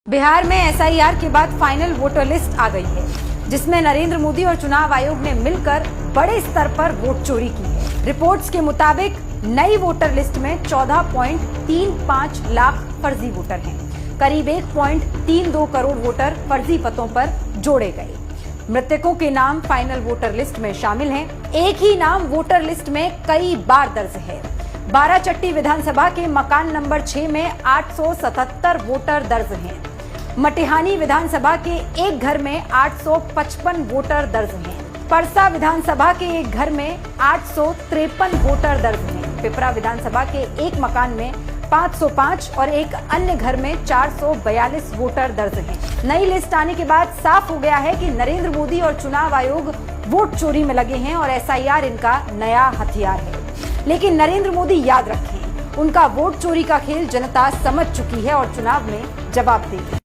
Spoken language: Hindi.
बिहार में एसआईआर के बाद फाइनल वोटर लिस्ट आ गई है, जिसमें नरेंद्र मोदी और चुनाव आयोग ने मिलकर बड़े स्तर पर वोट चोरी की है। रिपोर्ट्स के मुताबिक नई वोटर लिस्ट में 14.35 लाख फर्जी वोटर हैं। करीब 1.32 करोड़ वोटर फर्जी पतों पर जोड़े गए। मृतकों के नाम फाइनल वोटर लिस्ट में शामिल हैं। एक ही नाम वोटर लिस्ट में कई बार दर्ज है। बाराचट्टी विधानसभा के मकान नंबर 6 में 877 वोटर दर्ज हैं। मटिहानी विधानसभा के एक घर में 855 वोटर दर्ज हैं। परसा विधानसभा के एक घर में 853 वोटर दर्ज हैं। पिपरा विधानसभा के एक मकान में 505 और एक अन्य घर में 442 वोटर दर्ज हैं। नई लिस्ट आने के बाद साफ हो गया है कि नरेंद्र मोदी और चुनाव आयोग वोट चोरी में लगे हैं और एसआईआर इनका नया हथियार है। लेकिन नरेंद्र मोदी याद रखें, उनका वोट चोरी का खेल जनता समझ चुकी है और चुनाव में जवाब देगी।